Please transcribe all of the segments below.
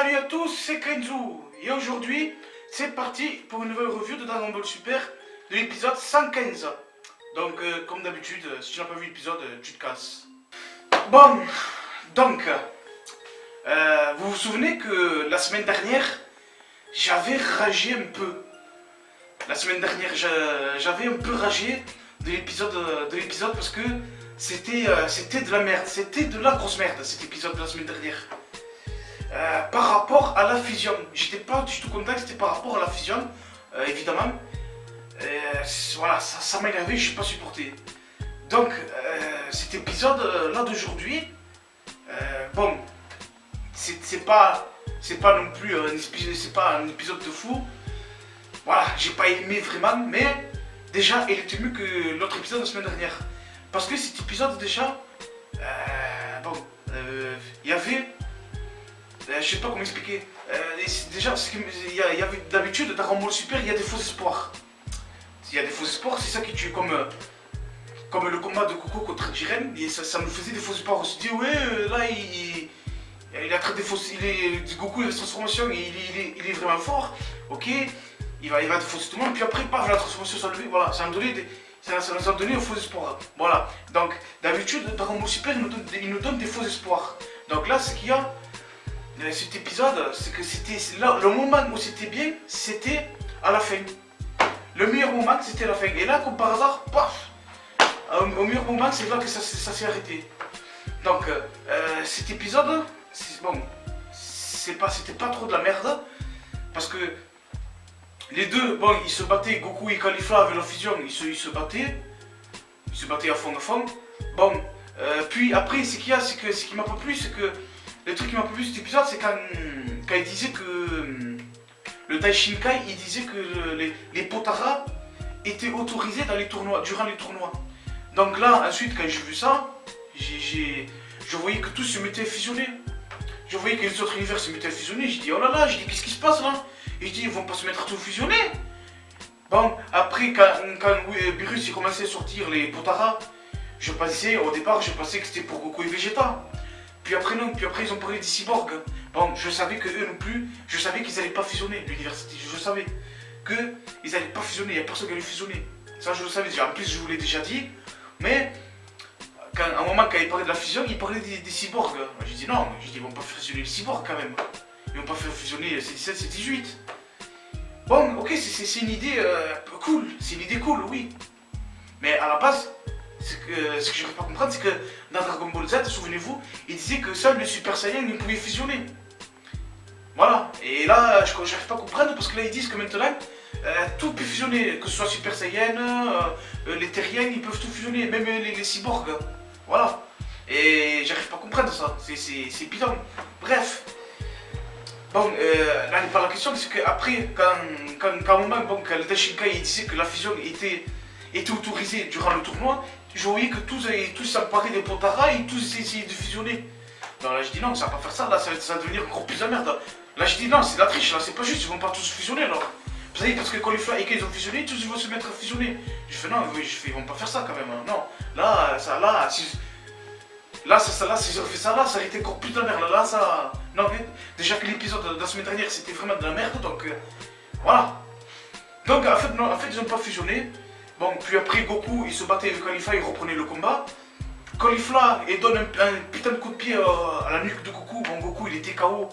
Salut à tous, c'est Kenzu et aujourd'hui c'est parti pour une nouvelle review de Dragon Ball Super de l'épisode 115. Donc comme d'habitude, si tu n'as pas vu l'épisode, tu te casses. Bon, donc vous vous souvenez que la semaine dernière j'avais ragé un peu. La semaine dernière j'avais un peu ragé de l'épisode parce que c'était de la merde, c'était de la grosse merde cet épisode de la semaine dernière. Par rapport à la fusion, j'étais pas du tout content, c'était par rapport à la fusion, évidemment. Voilà, ça m'a énervé, je n'ai pas supporté. Donc, cet épisode là d'aujourd'hui, bon, c'est pas non plus c'est pas un épisode de fou. Voilà, j'ai pas aimé vraiment, mais déjà, il était mieux que l'autre épisode de la semaine dernière. Parce que cet épisode, déjà, bon, il y avait. Je sais pas comment expliquer. Déjà, il y avait d'habitude dans Dragon Ball Super, il y a des faux espoirs. Il y a des faux espoirs, c'est ça qui tue, comme le combat de Goku contre Jiren. Et ça nous faisait des faux espoirs. On se dit, ouais, là, il a très des faux. Goku, il a sa transformation, il est vraiment fort. Ok, il va défoncer tout le monde. Puis après, paf, la transformation s'est levée. Voilà, ça nous a donné un faux espoir. Voilà, donc d'habitude, Dragon Ball Super, il nous donne des faux espoirs. Donc là, ce qu'il y a. Cet épisode, c'est que c'était là, le moment où c'était bien, c'était à la fin. Le meilleur moment, c'était à la fin. Et là, comme par hasard, paf, au meilleur moment, c'est là que ça s'est arrêté. Donc, cet épisode, bon, c'était pas trop de la merde, parce que les deux, bon, ils se battaient, Goku et Caulifla avec la fusion, ils se battaient à fond. Bon, puis après, ce qui m'a pas plu, c'est que le truc qui m'a plu cet épisode, c'est quand il disait que le Daishinkai, il disait que les Potara étaient autorisés dans les tournois, durant les tournois. Donc là, ensuite, quand j'ai vu ça, je voyais que tout se mettait à fusionner. Je voyais que les autres univers se mettaient à fusionner. J'ai dit, oh là là, qu'est-ce qui se passe là? Et je dis, ils vont pas se mettre à tout fusionner. Bon, après, quand Beerus il commençait à sortir les Potara, au départ, je pensais que c'était pour Goku et Vegeta. Puis après non, puis après ils ont parlé des cyborgs. Bon, je savais que eux non plus, je savais qu'ils allaient pas fusionner, l'université. Je savais qu'ils allaient pas fusionner, il n'y a personne qui allait fusionner. Ça je le savais déjà, en plus je vous l'ai déjà dit. Mais, à un moment quand ils parlaient de la fusion, ils parlaient des cyborgs. J'ai dit non, ils vont pas fusionner les cyborgs quand même. Ils vont pas faire fusionner C17, C18. Bon, ok, c'est une idée cool, c'est une idée cool, oui. Mais à la base, ce que je n'arrive pas à comprendre, c'est que dans Dragon Ball Z, souvenez-vous, il disait que seul le Super Saiyan ne pouvait fusionner. Voilà, et là, je n'arrive pas à comprendre parce que là, ils disent que maintenant, tout peut fusionner, que ce soit Super Saiyan, les Terriens, ils peuvent tout fusionner, même les cyborgs. Voilà, et j'arrive pas à comprendre ça, c'est bidon. Bref, bon, là, n'est pas la question, c'est qu'après, quand le Daishinkai il disait que la fusion était autorisée durant le tournoi, je voyais que tous s'emparaient des Potara et tous essayaient de fusionner. Non, là je dis non, ça va pas faire ça, là ça va devenir encore plus de merde. Là je dis non, c'est de la triche, là c'est pas juste, ils vont pas tous fusionner alors. Vous savez, parce que Caulifla et qu'ils ont fusionné, tous ils vont se mettre à fusionner. Je fais non, oui, ils vont pas faire ça quand même. Hein. Non, là, s'ils ont fait ça là, ça aurait été encore plus de la merde. Là, ça. Non, mais déjà que l'épisode de la semaine dernière c'était vraiment de la merde, donc voilà. Donc en fait, ils ont pas fusionné. Bon, puis après Goku, il se battait avec Caulifla, il reprenait le combat. Caulifla, il donne un putain de coup de pied à la nuque de Goku. Bon, Goku, il était KO.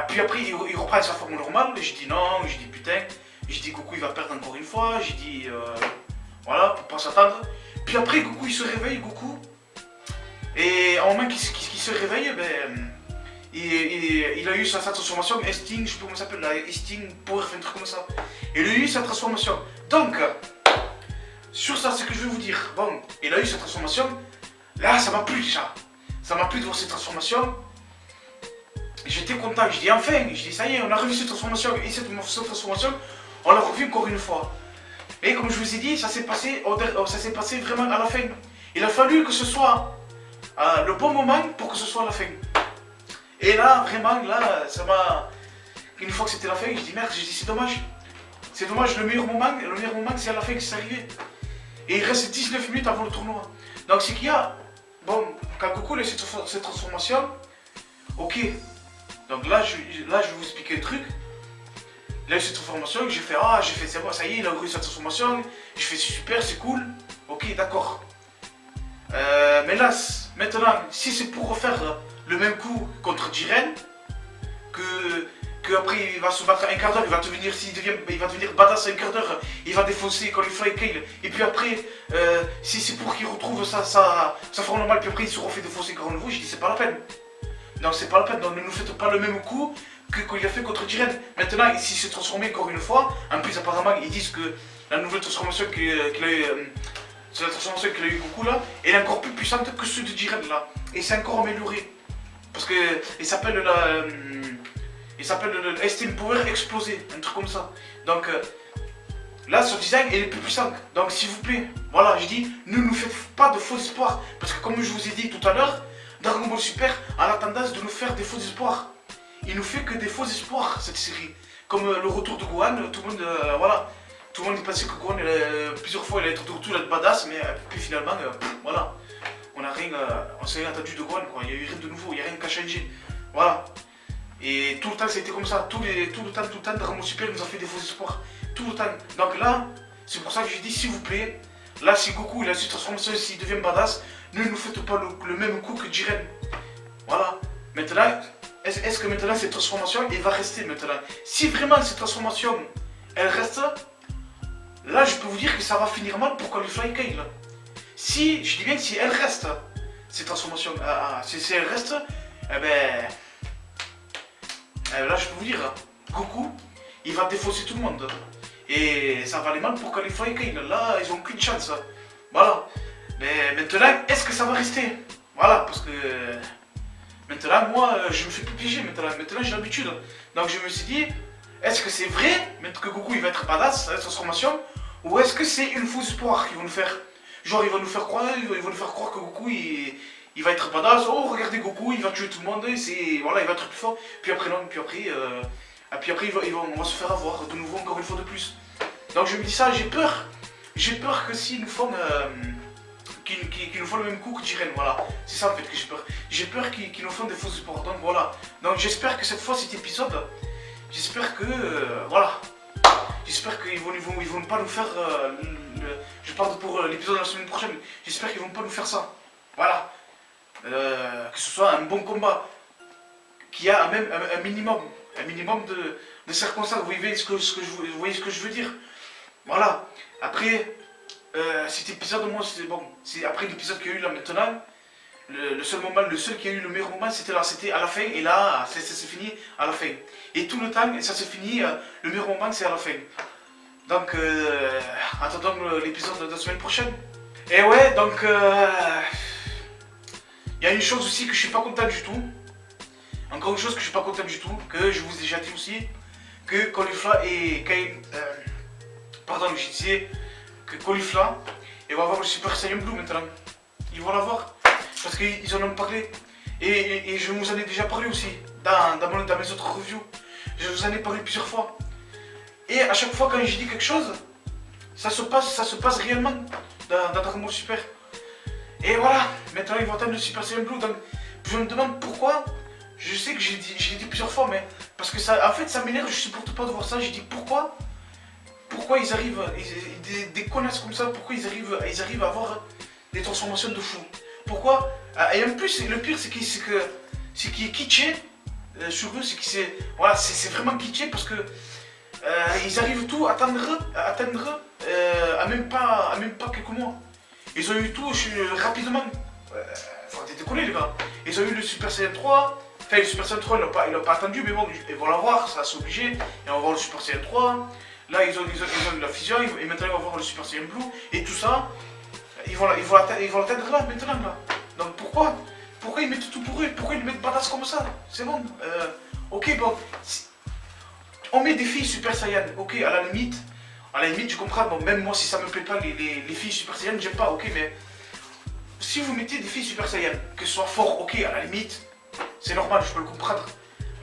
Puis après, il reprend sa forme normale. Et je dis non, je dis putain. Je dis Goku, il va perdre encore une fois. J'ai dit, voilà, pour pas s'attendre. Puis après, Goku, il se réveille, Goku. Et en moment qu'il se réveille, ben, il a eu sa transformation, Instinct, je sais pas comment ça s'appelle, Instinct Power, un truc comme ça. Il a eu sa transformation. Donc, sur ça, c'est ce que je vais vous dire. Bon, il a eu sa transformation. Là, ça m'a plu déjà. Ça m'a plu de voir cette transformation. J'étais content. Je dis enfin. Je dis ça y est, on a revu cette transformation. Et cette transformation, on l'a revu encore une fois. Et comme je vous ai dit, ça s'est passé vraiment à la fin. Il a fallu que ce soit le bon moment pour que ce soit à la fin. Et là, vraiment, là, ça m'a. Une fois que c'était la fin, je dis merde, j'ai dit c'est dommage. C'est dommage, le meilleur moment c'est à la fin que c'est arrivé. Et il reste 19 minutes avant le tournoi. Donc c'est qu'il y a, bon, quand Goku a cette transformation, ok. Donc là, là, je vais vous expliquer un truc. Il a eu cette transformation, j'ai fait, ah, j'ai fait, c'est bon, ça y est, il a eu cette transformation. J'ai fait, c'est super, c'est cool. Ok, d'accord. Mais là, maintenant, si c'est pour refaire le même coup contre Jiren, que après il va se battre un quart d'heure, il va devenir badass un quart d'heure, il va défausser Caulifla et Kale, et puis après, si c'est pour qu'il retrouve sa forme normale, puis après il se refait défausser encore nouveau, j'ai dit c'est pas la peine. Non, c'est pas la peine, donc ne nous faites pas le même coup que qu'il a fait contre Jiren. Maintenant, s'il s'est transformé encore une fois, en plus apparemment ils disent que la nouvelle transformation qu'il a eu, c'est la transformation qu'il a eu Goku là, elle est encore plus puissante que ceux de Jiren là, et c'est encore amélioré. Parce que il s'appelle le Esteem Power explosé, un truc comme ça. Donc là, son design il est plus puissant. Donc s'il vous plaît, voilà, je dis, ne nous faites pas de faux espoirs. Parce que comme je vous ai dit tout à l'heure, Dragon Ball Super a la tendance de nous faire des faux espoirs. Il nous fait que des faux espoirs cette série. Comme le retour de Gohan, tout le monde, voilà. Tout le monde est pensé que Gohan, plusieurs fois il a été de retour, il a de badass, mais puis finalement, voilà. On s'est rien attendu de Gohan, quoi. Il n'y a eu rien de nouveau, il n'y a rien qui a changé. Voilà. Et tout le temps, c'était comme ça. Tout le temps, Dragon Ball Super nous a fait des faux espoirs. Tout le temps. Donc là, c'est pour ça que je dis, s'il vous plaît, là, si Goku, il a su transformation, s'il devient badass, ne nous faites pas le même coup que Jiren. Voilà. Maintenant, est-ce que maintenant, cette transformation, elle va rester maintenant? Si vraiment cette transformation, elle reste, là, je peux vous dire que ça va finir mal pour Caulifla et Kale. Si, je dis bien que si elle reste, cette transformation, si elle reste, eh ben... là, je peux vous dire, Goku, il va défausser tout le monde. Et ça va aller mal pour Caulifla et Kale. Là, ils ont aucune chance. Voilà. Mais maintenant, est-ce que ça va rester? Voilà, parce que... Maintenant, moi, je me fais plus piéger. Maintenant j'ai l'habitude. Donc, je me suis dit, est-ce que c'est vrai que Goku, il va être badass, la transformation? Ou est-ce que c'est une fausse espoir qu'ils vont nous faire? Genre, ils vont nous faire croire que Goku, il va être badass. Oh, regardez Goku, il va tuer tout le monde. Voilà, il va être plus fort. Puis après, non, puis après on va se faire avoir de nouveau, encore une fois de plus. Donc je me dis ça, j'ai peur. J'ai peur que s'ils nous font qu'ils nous font le même coup que Jiren, voilà. C'est ça en fait que j'ai peur. J'ai peur qu'ils nous font des fausses espoirs. Donc voilà. Donc j'espère que cette fois, cet épisode, j'espère que voilà. J'espère qu'ils vont pas nous faire je parle pour l'épisode de la semaine prochaine. J'espère qu'ils vont pas nous faire ça. Voilà. Que ce soit un bon combat. Qu'il y a même un minimum de circonstances. Vous voyez ce que je veux dire. Voilà. Après, cet épisode, moi, c'est bon. C'est après l'épisode qu'il y a eu là maintenant. Le seul qui a eu le meilleur moment, c'était à la fin. Et là, ça s'est fini à la fin. Et tout le temps, ça s'est fini. Le meilleur moment, c'est à la fin. Donc, attendons l'épisode de la semaine prochaine. Et ouais, donc, il y a une chose aussi que je suis pas content du tout. Encore une chose que je suis pas content du tout, que je vous ai déjà dit aussi, que Caulifla et Kale, pardon, je disais que Caulifla, il va avoir le Super Saiyan Blue maintenant. Ils vont l'avoir, parce qu'ils en ont parlé. Et je vous en ai déjà parlé aussi, dans mes autres reviews. Je vous en ai parlé plusieurs fois. Et à chaque fois quand je dis quelque chose, ça se passe réellement dans Dragon Ball Super. Et voilà, maintenant ils vont attendre le Super Saiyan Blue. Donc je me demande pourquoi. Je sais que j'ai dit plusieurs fois, mais parce que ça, en fait, ça m'énerve, je supporte pas de voir ça. J'ai dit pourquoi ils arrivent, des connasses comme ça, pourquoi ils arrivent à avoir des transformations de fou. Pourquoi? Et en plus, le pire, c'est qu'il est kitsché sur eux, c'est vraiment kitsché parce que ils arrivent tout à atteindre à même pas quelques mois. Ils ont eu tout rapidement. Faut déconner les gars. Ils ont eu le Super Saiyan 3. Enfin, le Super Saiyan 3, ils l'ont pas attendu, mais bon, ils vont l'avoir, ça c'est obligé. Et on va voir le Super Saiyan 3. Là, ils ont eu la fusion, et maintenant ils vont voir le Super Saiyan Blue. Et tout ça, ils vont l'atteindre là, maintenant là. Donc pourquoi ils mettent tout pour eux? Pourquoi ils mettent badass comme ça? C'est bon. Ok, bon. On met des filles Super Saiyan, ok, à la limite, je comprends. Bon, même moi, si ça me plaît pas, les filles Super Saiyan, j'aime pas, ok, mais si vous mettez des filles Super Saiyan, que ce soit fort, ok, à la limite, c'est normal, je peux le comprendre.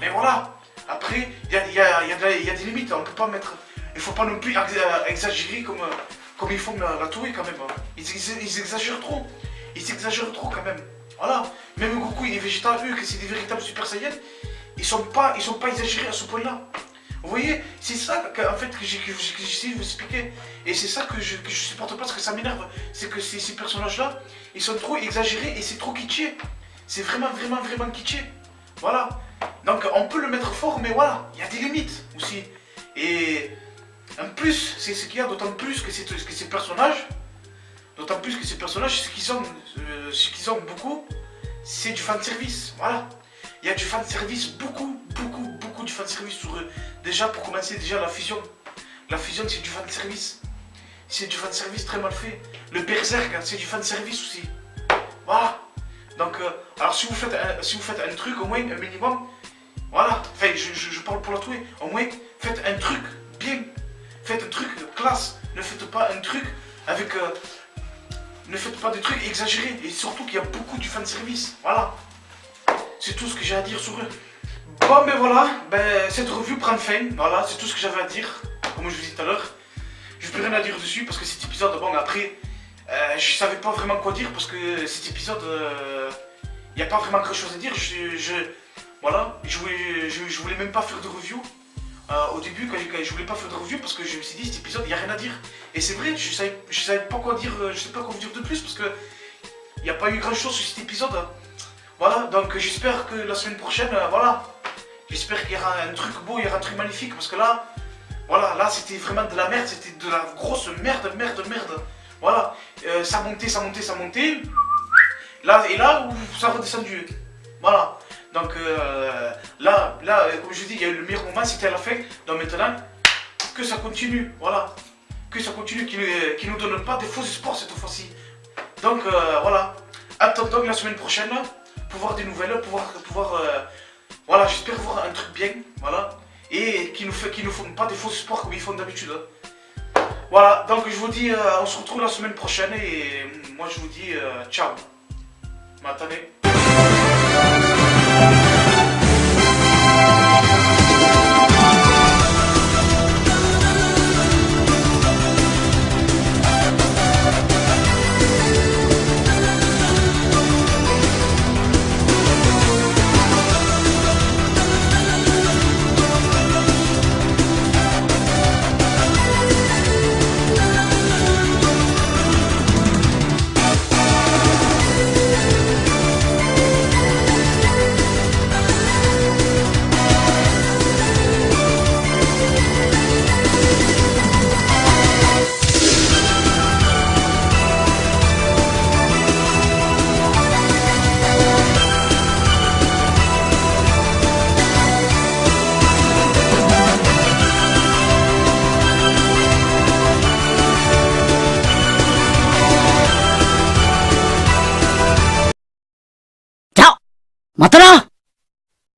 Mais voilà, après, il y a des limites, on peut pas mettre. Il faut pas non plus exagérer comme ils font la Toei quand même. Ils exagèrent trop. Ils exagèrent trop quand même. Voilà. Même Goku et Vegeta, eux, que c'est des véritables Super Saiyans, ils sont pas exagérés à ce point-là. Vous voyez, c'est ça en fait que j'essaie de vous expliquer. Et c'est ça que je supporte pas, parce que ça m'énerve. C'est que ces personnages-là, ils sont trop exagérés et c'est trop kitsché. C'est vraiment kitsché. Voilà. Donc on peut le mettre fort, mais voilà, il y a des limites aussi. Et en plus, c'est ce qu'il y a, d'autant plus que ces personnages, ce qu'ils ont beaucoup, c'est du fanservice. Voilà. Il y a du fanservice, beaucoup de fanservice sur eux. Déjà, pour commencer, déjà la fusion. La fusion, c'est du fanservice. C'est du fanservice très mal fait. Le berserk, c'est du fanservice aussi. Voilà. Donc, alors si vous faites un truc, au moins, un minimum, voilà. Enfin, je parle pour la trouver. Au moins, faites un truc bien. Faites un truc classe. Ne faites pas un truc avec... ne faites pas des trucs exagérés. Et surtout qu'il y a beaucoup du fanservice. Voilà. C'est tout ce que j'ai à dire sur eux. Bon, ben voilà, cette revue prend fin. Voilà, c'est tout ce que j'avais à dire. Comme je vous disais tout à l'heure. Je n'ai plus rien à dire dessus parce que cet épisode, bon, après, je savais pas vraiment quoi dire parce que cet épisode, il n'y a pas vraiment grand chose à dire. Voilà, je voulais même pas faire de review. Au début, quand je voulais pas faire de review parce que je me suis dit, cet épisode, il n'y a rien à dire. Et c'est vrai, je savais pas quoi dire, je sais pas quoi vous dire de plus parce que il n'y a pas eu grand chose sur cet épisode. Voilà, donc j'espère que la semaine prochaine, voilà, j'espère qu'il y aura un truc beau, il y aura un truc magnifique, parce que là, voilà, là c'était vraiment de la merde, c'était de la grosse merde. Voilà, ça montait. Là, et là, ça a redescendu. Voilà, donc là, comme je dis, il y a eu le meilleur moment, c'était à la fin, donc maintenant, que ça continue, voilà, que ça continue, qu'ils nous donnent pas des faux espoirs cette fois-ci. Donc voilà, attendons la semaine prochaine. Pour voir des nouvelles, voilà, j'espère voir un truc bien, voilà, et qui nous font pas des faux espoirs comme ils font d'habitude. Voilà, donc je vous dis, on se retrouve la semaine prochaine et moi je vous dis ciao. Matane.